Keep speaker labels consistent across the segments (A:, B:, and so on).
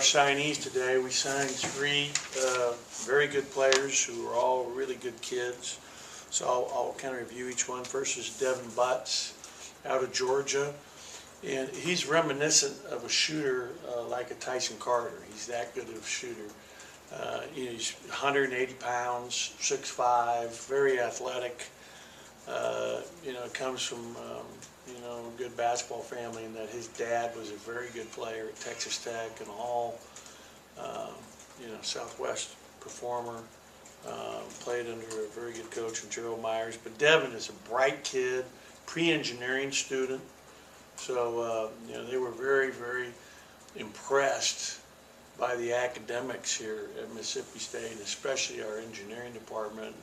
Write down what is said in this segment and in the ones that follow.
A: signees today. We signed three very good players who are all really good kids. So I'll kind of review each one. First is Devin Butts out of Georgia. And he's reminiscent of a shooter like a Tyson Carter. He's that good of a shooter. He's 180 pounds, 6'5", very athletic. Comes from a good basketball family, in that his dad was a very good player at Texas Tech and all Southwest performer. Played under a very good coach, Gerald Myers. But Devin is a bright kid, pre-engineering student. So they were very, very impressed by the academics here at Mississippi State, especially our engineering department.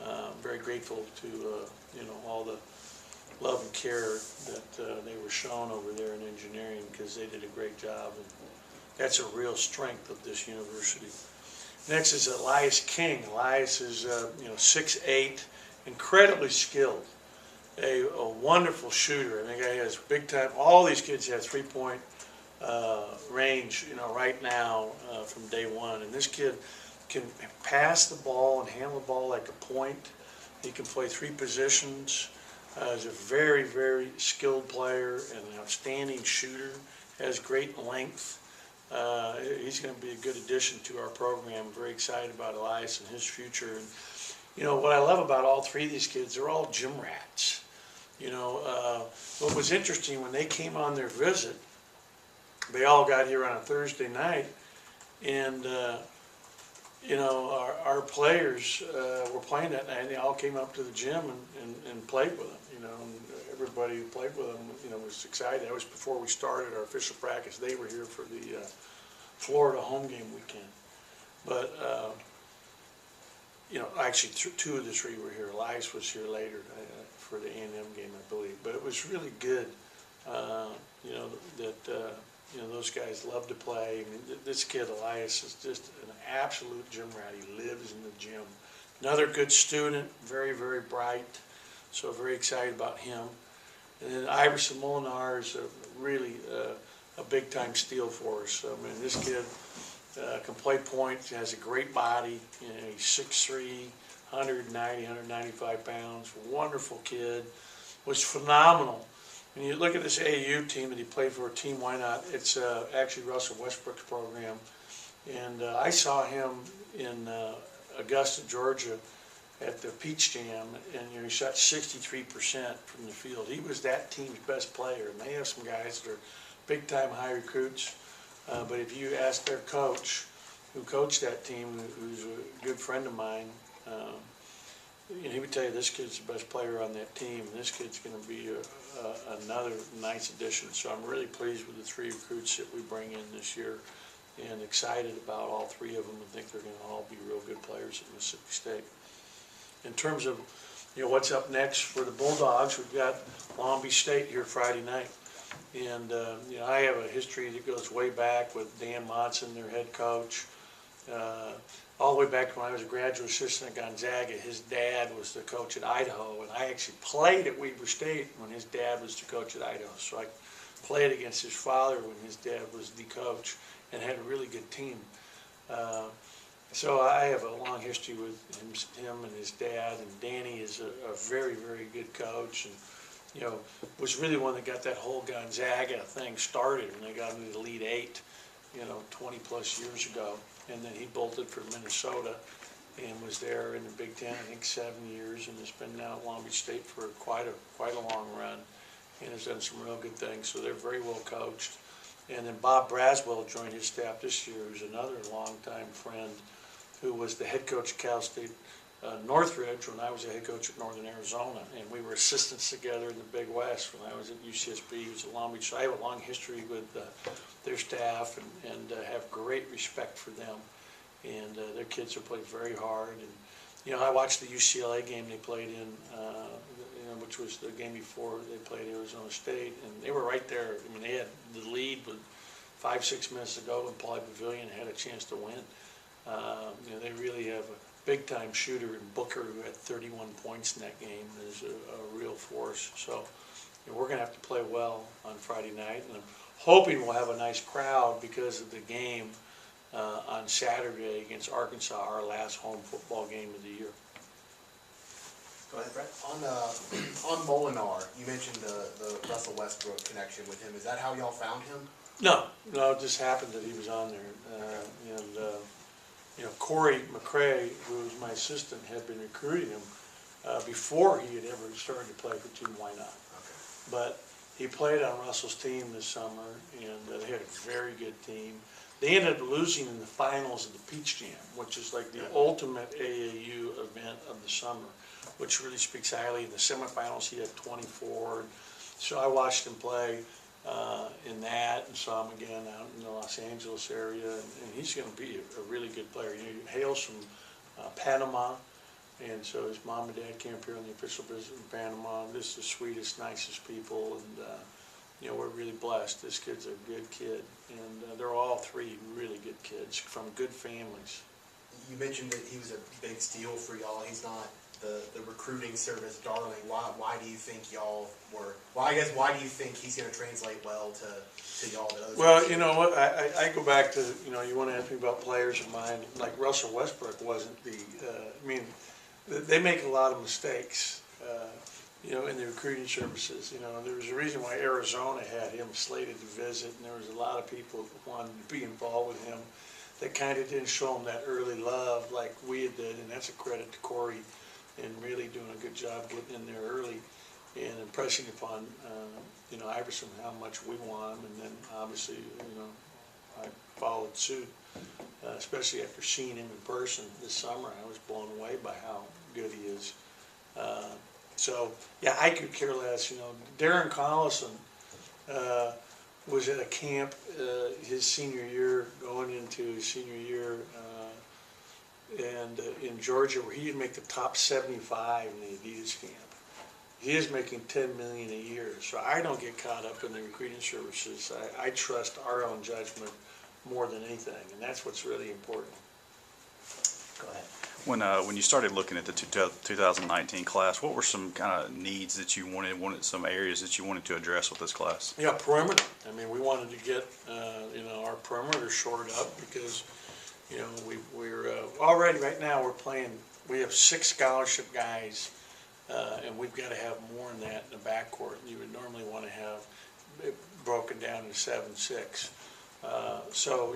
A: And very grateful to all the love and care that they were shown over there in engineering, because they did a great job, and that's a real strength of this university. Next is Elias King. Elias is 6'8", incredibly skilled, a wonderful shooter. I think he has big time. All these kids have 3-point range, right now from day one, and this kid can pass the ball and handle the ball like a point. He can play three positions. He's a very, very skilled player and an outstanding shooter. Has great length. He's going to be a good addition to our program. I'm very excited about Elias and his future. And what I love about all three of these kids, they're all gym rats. What was interesting, when they came on their visit, they all got here on a Thursday night, and our players were playing that night, and they all came up to the gym and played with them. And everybody who played with them, was excited. That was before we started our official practice. They were here for the Florida home game weekend. But actually, two of the three were here. Elias was here later for the A&M game, I believe. But it was really good, those guys love to play. I mean, this kid, Elias, is just an absolute gym rat. He lives in the gym. Another good student, very, very bright. So very excited about him. And then Iverson Molinar is really a big-time steal for us. I mean, this kid can play point, has a great body. He's 6'3", 190, 195 pounds. Wonderful kid. Was phenomenal. When you look at this AAU team that he played for, Team Why Not, it's actually Russell Westbrook's program. And I saw him in Augusta, Georgia, at the Peach Jam, and he shot 63% from the field. He was that team's best player, and they have some guys that are big-time high recruits. But if you ask their coach, who coached that team, who's a good friend of mine, he would tell you this kid's the best player on that team, and this kid's going to be another nice addition. So I'm really pleased with the three recruits that we bring in this year, and excited about all three of them, and think they're going to all be real good players at Mississippi State. In terms of what's up next for the Bulldogs, we've got Long Beach State here Friday night. And I have a history that goes way back with Dan Monson, their head coach. All the way back when I was a graduate assistant at Gonzaga, his dad was the coach at Idaho, and I actually played at Weber State when his dad was the coach at Idaho. So I played against his father when his dad was the coach, and had a really good team. So I have a long history with him and his dad, and Danny is a very, very good coach, and was really one that got that whole Gonzaga thing started when they got into the Elite Eight, 20 plus years ago. And then he bolted for Minnesota and was there in the Big Ten, I think 7 years, and has been now at Long Beach State for quite a long run, and has done some real good things. So they're very well coached. And then Bob Braswell joined his staff this year, who's another longtime friend, who was the head coach at Cal State Northridge when I was a head coach at Northern Arizona, and we were assistants together in the Big West when I was at UCSB. He was at Long Beach. So I have a long history with their staff, and have great respect for them. And their kids have played very hard. And I watched the UCLA game they played in, which was the game before they played Arizona State, and they were right there. I mean, they had the lead with 5-6 minutes to go in Pauley Pavilion and had a chance to win. They really have a big-time shooter in Booker, who had 31 points in that game, is a real force. So we're going to have to play well on Friday night, and I'm hoping we'll have a nice crowd because of the game on Saturday against Arkansas, our last home football game of the year.
B: Go ahead, Brett. On Molinar, you mentioned the Russell Westbrook connection with him. Is that how y'all found him?
A: No, it just happened that he was on there. Cory McCray, who was my assistant, had been recruiting him before he had ever started to play for Team Why Not.
B: Okay.
A: But he played on Russell's team this summer, and they had a very good team. They ended up losing in the finals of the Peach Jam, which is like the ultimate AAU event of the summer, which really speaks highly. In the semifinals, he had 24. So I watched him play in that and saw him again out in the Los Angeles area, and he's going to be a really good player. He hails from Panama, and so his mom and dad came up here on the official visit in Panama. Just the sweetest, nicest people, and we're really blessed. This kid's a good kid, and they're all three really good kids from good families.
B: You mentioned that he was a big steal for y'all. He's not the recruiting service darling. Why do you think y'all were? Well, I guess why do you think he's going to translate well to y'all?
A: Well, you know what? I go back to you want to ask me about players of mine. Like Russell Westbrook wasn't the. They make a lot of mistakes. In the recruiting services. There was a reason why Arizona had him slated to visit, and there was a lot of people that wanted to be involved with him that kind of didn't show him that early love like we did, and that's a credit to Cory and really doing a good job getting in there early and impressing upon Iverson how much we want him, and then obviously I followed suit, especially after seeing him in person this summer. I was blown away by how good he is. So, yeah, I could care less. Darren Collison was at a camp his senior year, going into his senior year, and in Georgia, where he'd make the top 75 in the Adidas camp. He is making $10 million a year, so I don't get caught up in the recruiting services. I trust our own judgment more than anything, and that's what's really important.
B: Go ahead.
C: When you started looking at the 2019 class, what were some kind of needs that you wanted some areas that you wanted to address with this class?
A: Yeah, perimeter. We wanted to get our perimeter shored up because we're already right now we have 6 scholarship guys, and we've got to have more than that in the backcourt. You would normally want to have it broken down to 7-6. So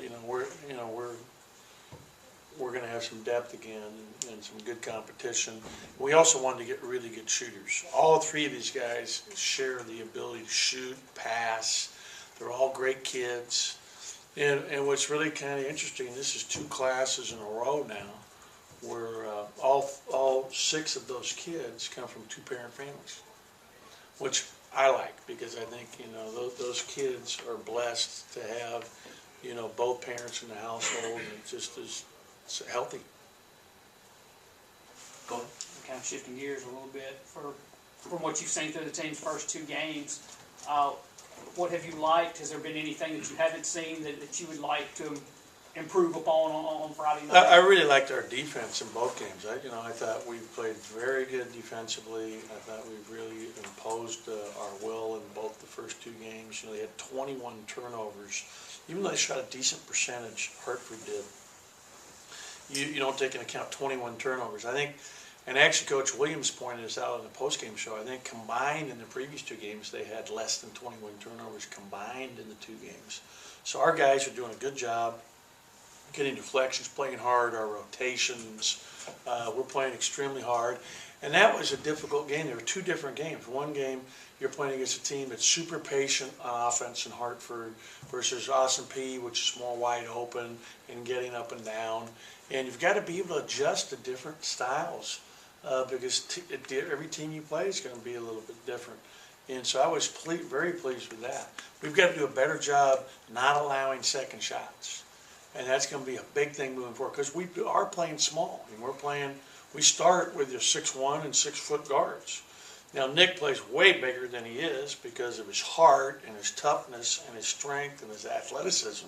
A: we're going to have some depth again and some good competition. We also wanted to get really good shooters. All 3 of these guys share the ability to shoot, pass. They're all great kids. And what's really kind of interesting, this is 2 classes in a row now where all 6 of those kids come from 2-parent families, which I like because I think those kids are blessed to have both parents in the household, and it just is healthy.
B: Go ahead.
D: Kind of shifting gears a little bit, from what you've seen through the team's first 2 games, what have you liked? Has there been anything that you haven't seen that you would like to improve upon on Friday night?
A: I really liked our defense in both games. I thought we played very good defensively. I thought we really imposed our will in both the first 2 games. They had 21 turnovers. Even though they shot a decent percentage, Hartford did. You don't take into account 21 turnovers. I think, and actually Coach Williams pointed this out in the postgame show, I think combined in the previous 2 games, they had less than 21 turnovers combined in the 2 games. So our guys are doing a good job getting deflections, playing hard, our rotations. We're playing extremely hard. And that was a difficult game. There were 2 different games. One game, you're playing against a team that's super patient on offense in Hartford versus Austin P, which is more wide open and getting up and down. And you've got to be able to adjust to different styles because every team you play is going to be a little bit different. And so I was very pleased with that. We've got to do a better job not allowing second shots. And that's going to be a big thing moving forward because we are playing small. We start with your 6'1" and 6-foot guards. Now, Nick plays way bigger than he is because of his heart and his toughness and his strength and his athleticism.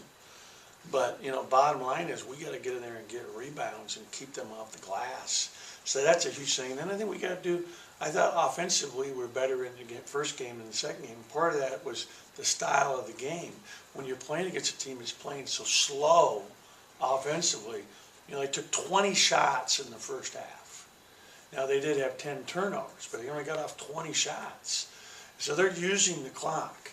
A: But, bottom line is we got to get in there and get rebounds and keep them off the glass. So that's a huge thing. And then I think we got to do, I thought offensively we're better in the first game than the second game. Part of that was the style of the game. When you're playing against a team that's playing so slow offensively, you know, they took 20 shots in the first half. Now they did have 10 turnovers, but they only got off 20 shots. So they're using the clock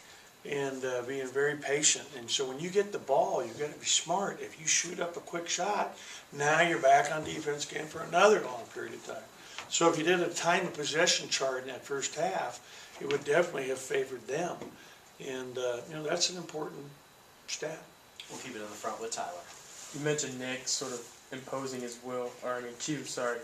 A: and being very patient. And so when you get the ball, you've got to be smart. If you shoot up a quick shot, now you're back on defense again for another long period of time. So if you did a time of possession chart in that first half, it would definitely have favored them. And, you know, that's an important stat.
E: We'll keep it in the front with Tyler.
F: You mentioned Nick sort of imposing his will, or I mean Q, sorry.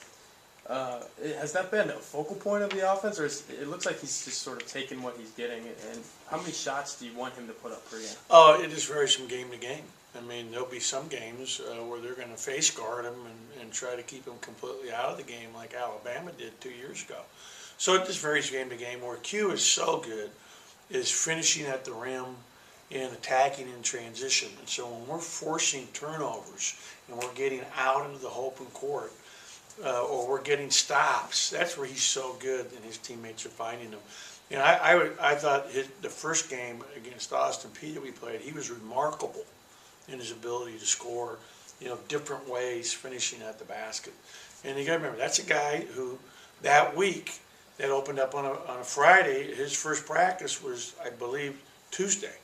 F: Has that been a focal point of the offense, or it looks like he's just sort of taking what he's getting? And how many shots do you want him to put up per game?
A: Oh, it just varies from game to game. I mean, there'll be some games where they're going to face guard him and try to keep him completely out of the game like Alabama did 2 years ago. So it just varies game to game. Where Q is so good is finishing at the rim and attacking in transition. And so when we're forcing turnovers and we're getting out into the open court, or we're getting stops, that's where he's so good and his teammates are finding him. You know, I thought the first game against Austin Peay that we played, he was remarkable in his ability to score, you know, different ways, finishing at the basket. And you got to remember, that's a guy who that week that opened up on a Friday, his first practice was, I believe, Tuesday.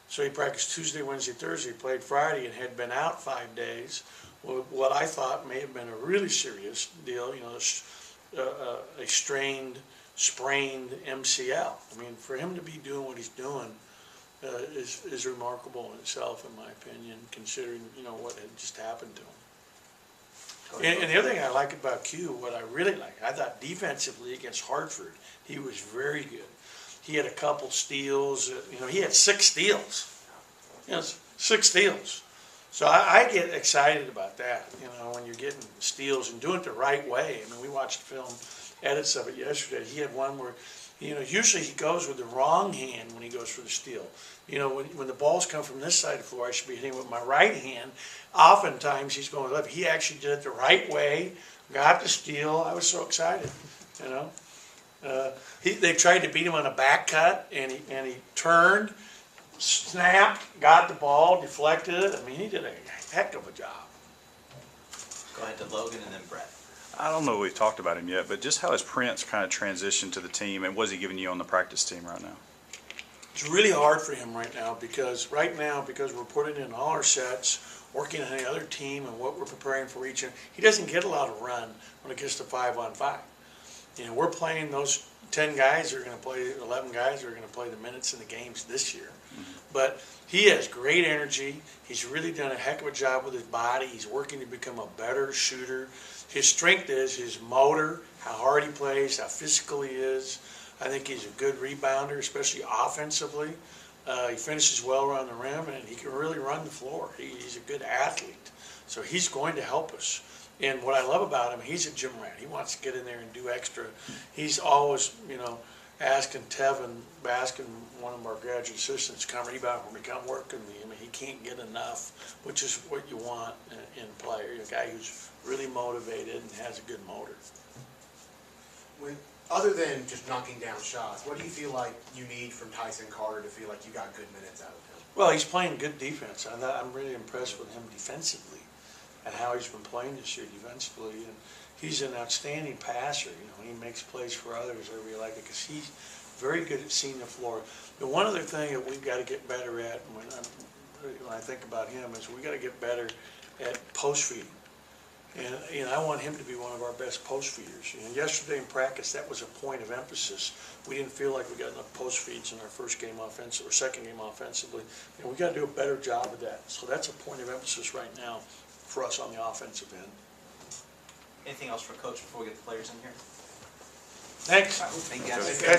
A: So he practiced Tuesday, Wednesday, Thursday, played Friday, and had been out 5 days. What I thought may have been a really serious deal, you know, a sprained MCL. I mean, for him to be doing what he's doing is remarkable in itself, in my opinion, considering, you know, what had just happened to him. And the other thing I like about Q, what I really like, I thought defensively against Hartford, he was very good. He had a couple steals, you know, he had 6 steals. You know, 6 steals. So I get excited about that, you know, when you're getting steals and doing it the right way. I mean, we watched film edits of it yesterday. He had one where, you know, usually he goes with the wrong hand when he goes for the steal. You know, when the balls come from this side of the floor, I should be hitting with my right hand. Oftentimes he's going left. He actually did it the right way, got the steal. I was so excited, you know. They tried to beat him on a back cut, and he turned, snapped, got the ball, deflected it. I mean, he did a heck of a job.
E: Go ahead to Logan and then Brett.
C: I don't know if we've talked about him yet, but just how has Prince kind of transitioned to the team, and what is he giving you on the practice team right now?
A: It's really hard for him right now because we're putting in all our sets, working on the other team and what we're preparing for each. He doesn't get a lot of run when it gets to 5-on-5. You know, we're playing those 10 guys are going to play, 11 guys are going to play the minutes in the games this year. But he has great energy. He's really done a heck of a job with his body. He's working to become a better shooter. His strength is his motor, how hard he plays, how physical he is. I think he's a good rebounder, especially offensively. He finishes well around the rim, and he can really run the floor. He's a good athlete. So he's going to help us. And what I love about him, he's a gym rat. He wants to get in there and do extra. He's always, you know, asking Tevin Baskin, one of our graduate assistants, come rebound for me, come work with me. I mean, he can't get enough, which is what you want in a player, a guy who's really motivated and has a good motor.
B: Other than just knocking down shots, what do you feel like you need from Tyson Carter to feel like you got good minutes out of him?
A: Well, he's playing good defense. I'm really impressed with him defensively and how he's been playing this year defensively. And he's an outstanding passer. You know, he makes plays for others. I really like it because he's very good at seeing the floor. The one other thing that we've got to get better at when I think about him is we got to get better at post feeding. And I want him to be one of our best post feeders. And yesterday in practice, that was a point of emphasis. We didn't feel like we got enough post feeds in our first game offensive or second game offensively. And we got to do a better job of that. So that's a point of emphasis right now for us on the offensive end.
E: Anything else for Coach before we get the players in here?
A: Thanks.
E: Thank you guys.
A: Okay.